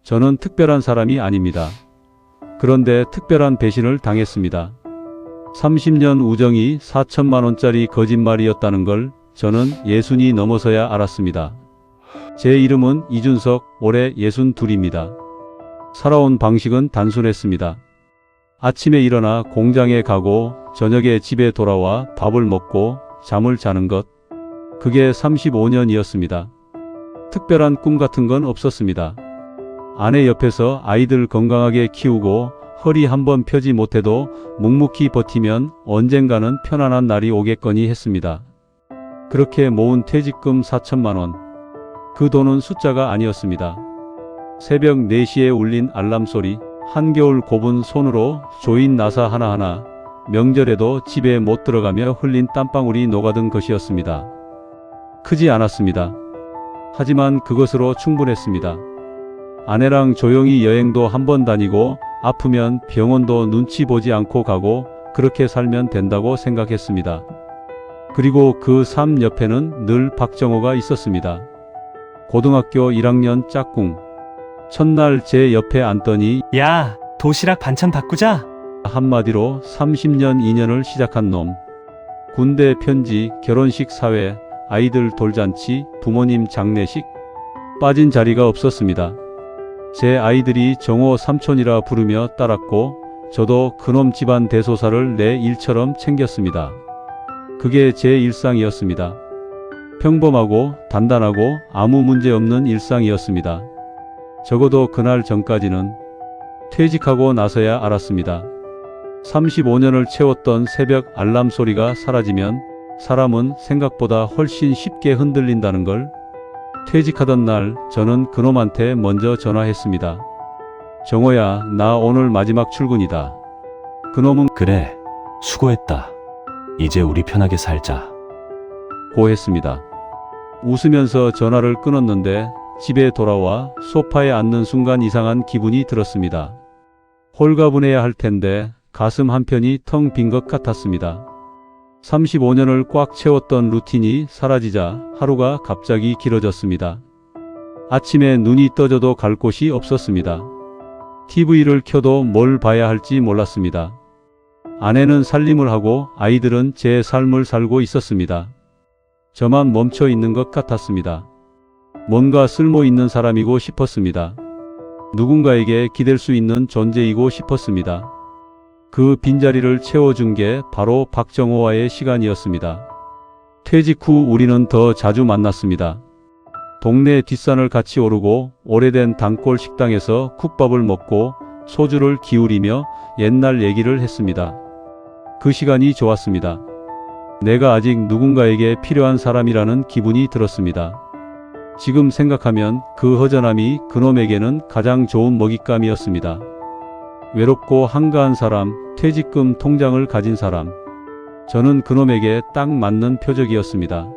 저는 특별한 사람이 아닙니다. 그런데 특별한 배신을 당했습니다. 30년 우정이 4천만 원짜리 거짓말이었다는 걸 저는 60이 넘어서야 알았습니다. 제 이름은 이준석, 올해 62입니다. 살아온 방식은 단순했습니다. 아침에 일어나 공장에 가고 저녁에 집에 돌아와 밥을 먹고 잠을 자는 것. 그게 35년이었습니다. 특별한 꿈 같은 건 없었습니다. 아내 옆에서 아이들 건강하게 키우고 허리 한번 펴지 못해도 묵묵히 버티면 언젠가는 편안한 날이 오겠거니 했습니다. 그렇게 모은 퇴직금 4천만 원. 그 돈은 숫자가 아니었습니다. 새벽 4시에 울린 알람 소리, 한겨울 곱은 손으로 조인 나사 하나하나, 명절에도 집에 못 들어가며 흘린 땀방울이 녹아든 것이었습니다. 크지 않았습니다. 하지만 그것으로 충분했습니다. 아내랑 조용히 여행도 한번 다니고 아프면 병원도 눈치 보지 않고 가고 그렇게 살면 된다고 생각했습니다. 그리고 그 삶 옆에는 늘 박정호가 있었습니다. 고등학교 1학년 짝꿍. 첫날 제 옆에 앉더니 야, 도시락 반찬 바꾸자. 한마디로 30년 인연을 시작한 놈. 군대 편지, 결혼식 사회, 아이들 돌잔치, 부모님 장례식. 빠진 자리가 없었습니다. 제 아이들이 정호 삼촌이라 부르며 따랐고 저도 그놈 집안 대소사를 내 일처럼 챙겼습니다. 그게 제 일상이었습니다. 평범하고 단단하고 아무 문제 없는 일상이었습니다. 적어도 그날 전까지는. 퇴직하고 나서야 알았습니다. 35년을 채웠던 새벽 알람 소리가 사라지면 사람은 생각보다 훨씬 쉽게 흔들린다는 걸. 퇴직하던 날 저는 그놈한테 먼저 전화했습니다. 정호야, 나 오늘 마지막 출근이다. 그놈은 그래, 수고했다. 이제 우리 편하게 살자. 고 했습니다. 웃으면서 전화를 끊었는데 집에 돌아와 소파에 앉는 순간 이상한 기분이 들었습니다. 홀가분해야 할 텐데 가슴 한편이 텅 빈 것 같았습니다. 35년을 꽉 채웠던 루틴이 사라지자 하루가 갑자기 길어졌습니다. 아침에 눈이 떠져도 갈 곳이 없었습니다. TV를 켜도 뭘 봐야 할지 몰랐습니다. 아내는 살림을 하고 아이들은 제 삶을 살고 있었습니다. 저만 멈춰 있는 것 같았습니다. 뭔가 쓸모 있는 사람이고 싶었습니다. 누군가에게 기댈 수 있는 존재이고 싶었습니다. 그 빈자리를 채워준 게 바로 박정호와의 시간이었습니다. 퇴직 후 우리는 더 자주 만났습니다. 동네 뒷산을 같이 오르고 오래된 단골 식당에서 쿡밥을 먹고 소주를 기울이며 옛날 얘기를 했습니다. 그 시간이 좋았습니다. 내가 아직 누군가에게 필요한 사람이라는 기분이 들었습니다. 지금 생각하면 그 허전함이 그놈에게는 가장 좋은 먹잇감이었습니다. 외롭고 한가한 사람, 퇴직금 통장을 가진 사람. 저는 그놈에게 딱 맞는 표적이었습니다.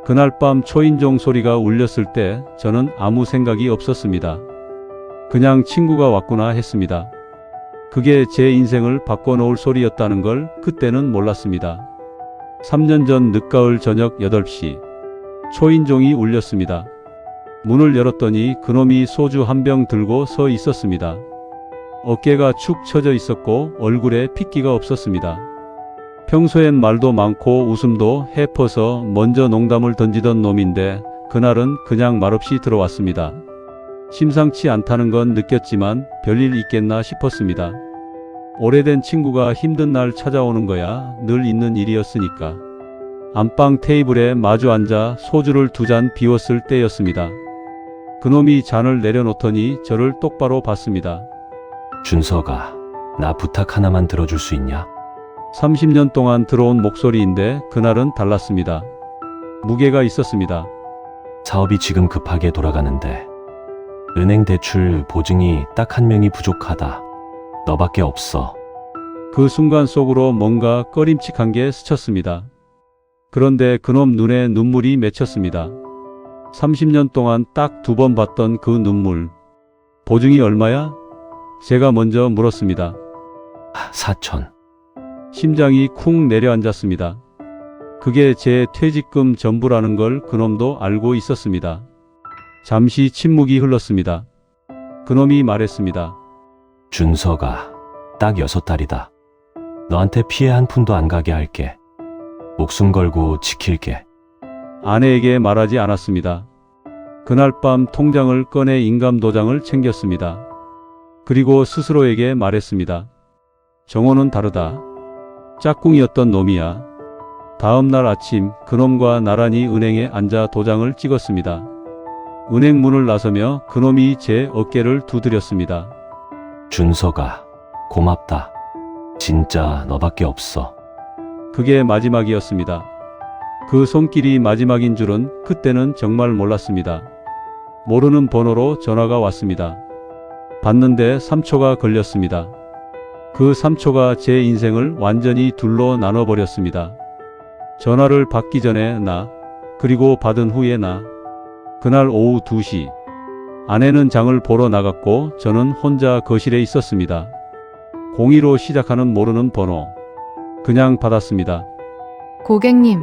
그날 밤 초인종 소리가 울렸을 때 저는 아무 생각이 없었습니다. 그냥 친구가 왔구나 했습니다. 그게 제 인생을 바꿔놓을 소리였다는 걸 그때는 몰랐습니다. 3년 전 늦가을 저녁 8시. 초인종이 울렸습니다. 문을 열었더니 그놈이 소주 한 병 들고 서 있었습니다. 어깨가 축 처져 있었고 얼굴에 핏기가 없었습니다. 평소엔 말도 많고 웃음도 해퍼서 먼저 농담을 던지던 놈인데 그날은 그냥 말없이 들어왔습니다. 심상치 않다는 건 느꼈지만 별일 있겠나 싶었습니다. 오래된 친구가 힘든 날 찾아오는 거야 늘 있는 일이었으니까. 안방 테이블에 마주 앉아 소주를 2잔 비웠을 때였습니다. 그놈이 잔을 내려놓더니 저를 똑바로 봤습니다. 준석아, 나 부탁 하나만 들어줄 수 있냐? 30년 동안 들어온 목소리인데 그날은 달랐습니다. 무게가 있었습니다. 사업이 지금 급하게 돌아가는데 은행 대출 보증이 딱 1명이 부족하다. 너밖에 없어. 그 순간 속으로 뭔가 꺼림칙한 게 스쳤습니다. 그런데 그놈 눈에 눈물이 맺혔습니다. 30년 동안 딱 2번 봤던 그 눈물. 보증이 얼마야? 제가 먼저 물었습니다. 4천. 심장이 쿵 내려앉았습니다. 그게 제 퇴직금 전부라는 걸 그놈도 알고 있었습니다. 잠시 침묵이 흘렀습니다. 그놈이 말했습니다. 준서가 딱 6달이다. 너한테 피해 한 푼도 안 가게 할게. 목숨 걸고 지킬게. 아내에게 말하지 않았습니다. 그날 밤 통장을 꺼내 인감 도장을 챙겼습니다. 그리고 스스로에게 말했습니다. 정호는 다르다. 짝꿍이었던 놈이야. 다음 날 아침 그놈과 나란히 은행에 앉아 도장을 찍었습니다. 은행 문을 나서며 그놈이 제 어깨를 두드렸습니다. 준서가 고맙다. 진짜 너밖에 없어. 그게 마지막이었습니다. 그 손길이 마지막인 줄은 그때는 정말 몰랐습니다. 모르는 번호로 전화가 왔습니다. 받는데 3초가 걸렸습니다. 그 3초가 제 인생을 완전히 둘로 나눠버렸습니다. 전화를 받기 전에 나, 그리고 받은 후에 나. 그날 오후 2시. 아내는 장을 보러 나갔고 저는 혼자 거실에 있었습니다. 02로 시작하는 모르는 번호. 그냥 받았습니다. 고객님,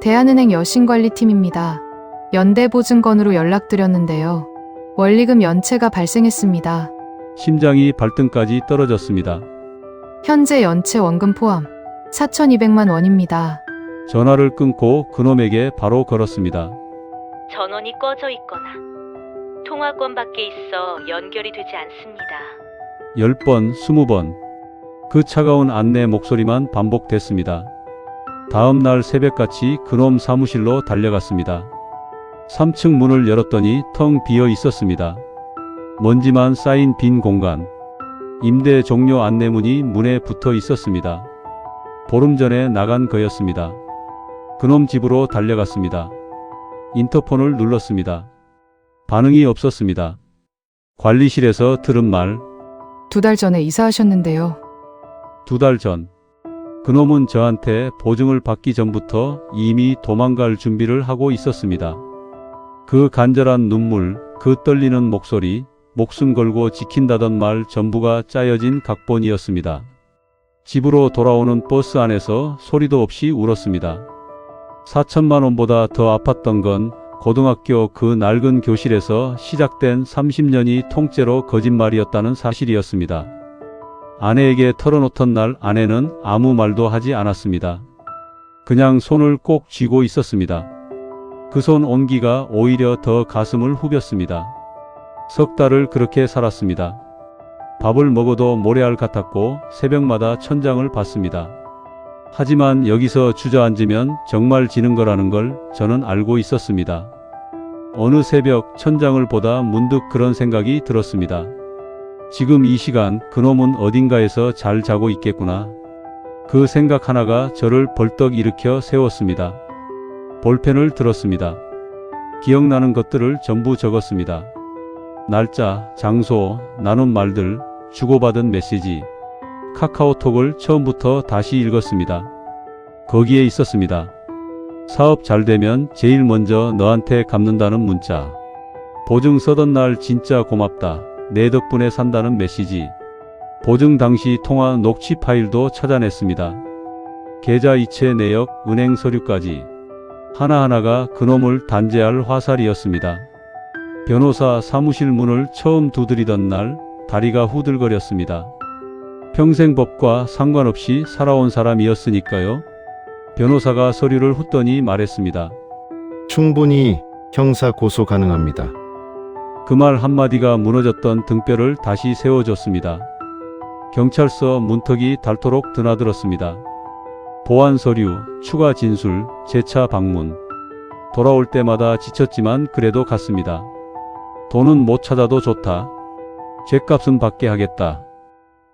대한은행 여신관리팀입니다. 연대보증건으로 연락드렸는데요. 원리금 연체가 발생했습니다. 심장이 발등까지 떨어졌습니다. 현재 연체 원금 포함 4,200만 원입니다. 전화를 끊고 그놈에게 바로 걸었습니다. 전원이 꺼져 있거나 통화권 밖에 있어 연결이 되지 않습니다. 10번, 20번. 그 차가운 안내 목소리만 반복됐습니다. 다음 날 새벽같이 그놈 사무실로 달려갔습니다. 3층 문을 열었더니 텅 비어 있었습니다. 먼지만 쌓인 빈 공간. 임대 종료 안내문이 문에 붙어 있었습니다. 보름 전에 나간 거였습니다. 그놈 집으로 달려갔습니다. 인터폰을 눌렀습니다. 반응이 없었습니다. 관리실에서 들은 말, 2달 전에 이사하셨는데요. 2달 전. 그놈은 저한테 보증을 받기 전부터 이미 도망갈 준비를 하고 있었습니다. 그 간절한 눈물, 그 떨리는 목소리, 목숨 걸고 지킨다던 말 전부가 짜여진 각본이었습니다. 집으로 돌아오는 버스 안에서 소리도 없이 울었습니다. 4천만 원보다 더 아팠던 건 고등학교 그 낡은 교실에서 시작된 30년이 통째로 거짓말이었다는 사실이었습니다. 아내에게 털어놓던 날 아내는 아무 말도 하지 않았습니다. 그냥 손을 꼭 쥐고 있었습니다. 그 손 온기가 오히려 더 가슴을 후볐습니다. 석 달을 그렇게 살았습니다. 밥을 먹어도 모래알 같았고 새벽마다 천장을 봤습니다. 하지만 여기서 주저앉으면 정말 지는 거라는 걸 저는 알고 있었습니다. 어느 새벽 천장을 보다 문득 그런 생각이 들었습니다. 지금 이 시간 그놈은 어딘가에서 잘 자고 있겠구나. 그 생각 하나가 저를 벌떡 일으켜 세웠습니다. 볼펜을 들었습니다. 기억나는 것들을 전부 적었습니다. 날짜, 장소, 나눈 말들, 주고받은 메시지. 카카오톡을 처음부터 다시 읽었습니다. 거기에 있었습니다. 사업 잘 되면 제일 먼저 너한테 갚는다는 문자. 보증 서던 날 진짜 고맙다. 내 덕분에 산다는 메시지. 보증 당시 통화 녹취 파일도 찾아냈습니다. 계좌 이체 내역, 은행 서류까지. 하나하나가 그놈을 단죄할 화살이었습니다. 변호사 사무실 문을 처음 두드리던 날 다리가 후들거렸습니다. 평생 법과 상관없이 살아온 사람이었으니까요. 변호사가 서류를 훑더니 말했습니다. 충분히 형사 고소 가능합니다. 그 말 한마디가 무너졌던 등뼈를 다시 세워줬습니다. 경찰서 문턱이 닳도록 드나들었습니다. 보안 서류, 추가 진술, 재차 방문. 돌아올 때마다 지쳤지만 그래도 갔습니다. 돈은 못 찾아도 좋다. 죗값은 받게 하겠다.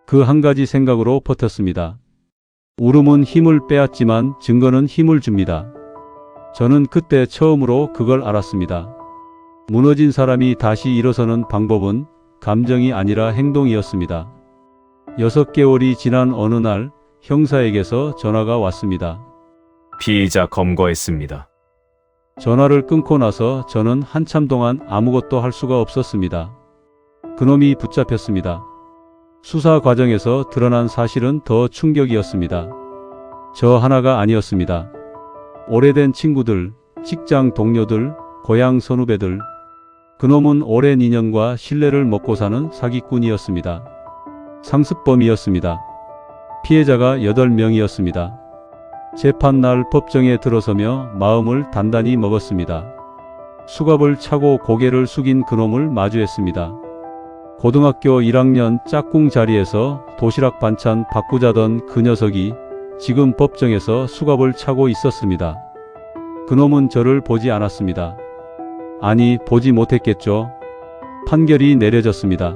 그 한 가지 생각으로 버텼습니다. 울음은 힘을 빼앗지만 증거는 힘을 줍니다. 저는 그때 처음으로 그걸 알았습니다. 무너진 사람이 다시 일어서는 방법은 감정이 아니라 행동이었습니다. 6개월이 지난 어느 날 형사에게서 전화가 왔습니다. 피의자 검거했습니다. 전화를 끊고 나서 저는 한참 동안 아무것도 할 수가 없었습니다. 그놈이 붙잡혔습니다. 수사 과정에서 드러난 사실은 더 충격이었습니다. 저 하나가 아니었습니다. 오래된 친구들, 직장 동료들, 고향 선후배들, 그놈은 오랜 인연과 신뢰를 먹고 사는 사기꾼이었습니다. 상습범이었습니다. 피해자가 8명이었습니다. 재판날 법정에 들어서며 마음을 단단히 먹었습니다. 수갑을 차고 고개를 숙인 그놈을 마주했습니다. 고등학교 1학년 짝꿍 자리에서 도시락 반찬 바꾸자던 그 녀석이 지금 법정에서 수갑을 차고 있었습니다. 그놈은 저를 보지 않았습니다. 아니, 보지 못했겠죠. 판결이 내려졌습니다.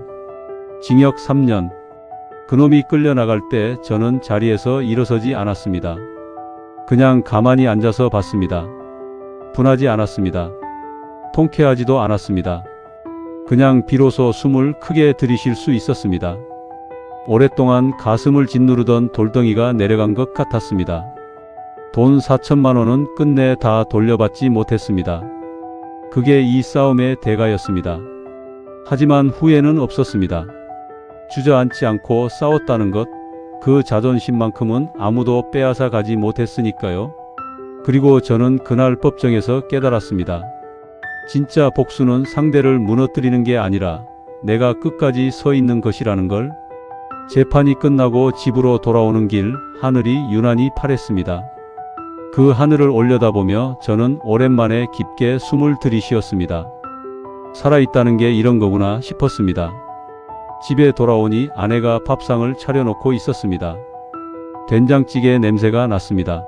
징역 3년. 그놈이 끌려나갈 때 저는 자리에서 일어서지 않았습니다. 그냥 가만히 앉아서 봤습니다. 분하지 않았습니다. 통쾌하지도 않았습니다. 그냥 비로소 숨을 크게 들이쉴 수 있었습니다. 오랫동안 가슴을 짓누르던 돌덩이가 내려간 것 같았습니다. 돈 4천만 원은 끝내 다 돌려받지 못했습니다. 그게 이 싸움의 대가였습니다. 하지만 후회는 없었습니다. 주저앉지 않고 싸웠다는 것, 그 자존심만큼은 아무도 빼앗아 가지 못했으니까요. 그리고 저는 그날 법정에서 깨달았습니다. 진짜 복수는 상대를 무너뜨리는 게 아니라 내가 끝까지 서 있는 것이라는 걸. 재판이 끝나고 집으로 돌아오는 길, 하늘이 유난히 파랬습니다. 그 하늘을 올려다보며 저는 오랜만에 깊게 숨을 들이쉬었습니다. 살아있다는 게 이런 거구나 싶었습니다. 집에 돌아오니 아내가 밥상을 차려놓고 있었습니다. 된장찌개 냄새가 났습니다.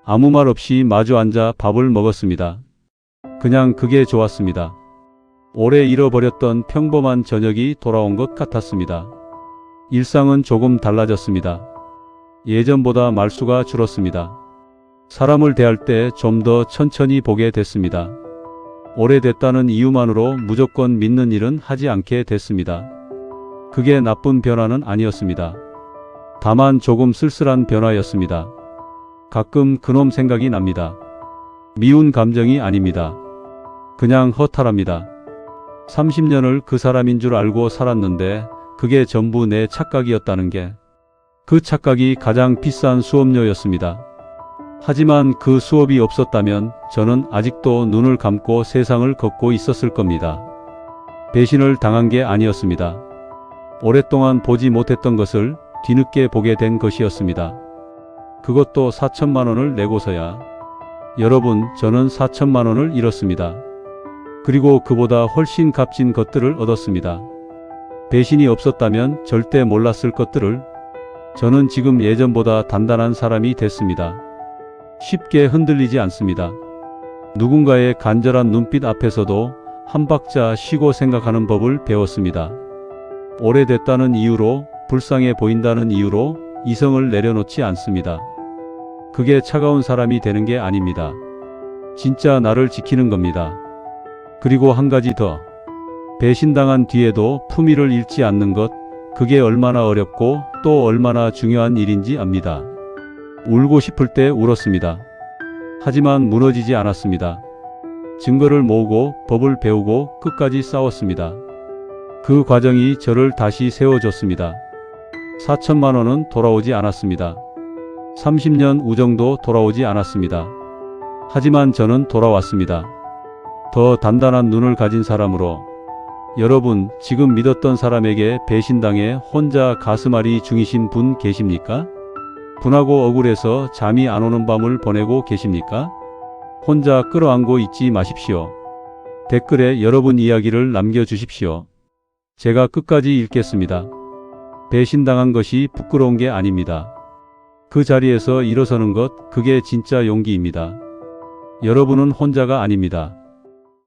아무 말 없이 마주 앉아 밥을 먹었습니다. 그냥 그게 좋았습니다. 오래 잃어버렸던 평범한 저녁이 돌아온 것 같았습니다. 일상은 조금 달라졌습니다. 예전보다 말수가 줄었습니다. 사람을 대할 때 좀 더 천천히 보게 됐습니다. 오래됐다는 이유만으로 무조건 믿는 일은 하지 않게 됐습니다. 그게 나쁜 변화는 아니었습니다. 다만 조금 쓸쓸한 변화였습니다. 가끔 그놈 생각이 납니다. 미운 감정이 아닙니다. 그냥 허탈합니다. 30년을 그 사람인 줄 알고 살았는데 그게 전부 내 착각이었다는 게, 그 착각이 가장 비싼 수업료였습니다. 하지만 그 수업이 없었다면 저는 아직도 눈을 감고 세상을 걷고 있었을 겁니다. 배신을 당한 게 아니었습니다. 오랫동안 보지 못했던 것을 뒤늦게 보게 된 것이었습니다. 그것도 4천만 원을 내고서야. 여러분, 저는 4천만 원을 잃었습니다. 그리고 그보다 훨씬 값진 것들을 얻었습니다. 배신이 없었다면 절대 몰랐을 것들을. 저는 지금 예전보다 단단한 사람이 됐습니다. 쉽게 흔들리지 않습니다. 누군가의 간절한 눈빛 앞에서도 한 박자 쉬고 생각하는 법을 배웠습니다. 오래됐다는 이유로, 불쌍해 보인다는 이유로 이성을 내려놓지 않습니다. 그게 차가운 사람이 되는 게 아닙니다. 진짜 나를 지키는 겁니다. 그리고 한 가지 더. 배신당한 뒤에도 품위를 잃지 않는 것, 그게 얼마나 어렵고 또 얼마나 중요한 일인지 압니다. 울고 싶을 때 울었습니다. 하지만 무너지지 않았습니다. 증거를 모으고 법을 배우고 끝까지 싸웠습니다. 그 과정이 저를 다시 세워줬습니다. 4천만 원은 돌아오지 않았습니다. 30년 우정도 돌아오지 않았습니다. 하지만 저는 돌아왔습니다. 더 단단한 눈을 가진 사람으로. 여러분, 지금 믿었던 사람에게 배신당해 혼자 가슴앓이 중이신 분 계십니까? 분하고 억울해서 잠이 안 오는 밤을 보내고 계십니까? 혼자 끌어안고 있지 마십시오. 댓글에 여러분 이야기를 남겨주십시오. 제가 끝까지 읽겠습니다. 배신당한 것이 부끄러운 게 아닙니다. 그 자리에서 일어서는 것, 그게 진짜 용기입니다. 여러분은 혼자가 아닙니다.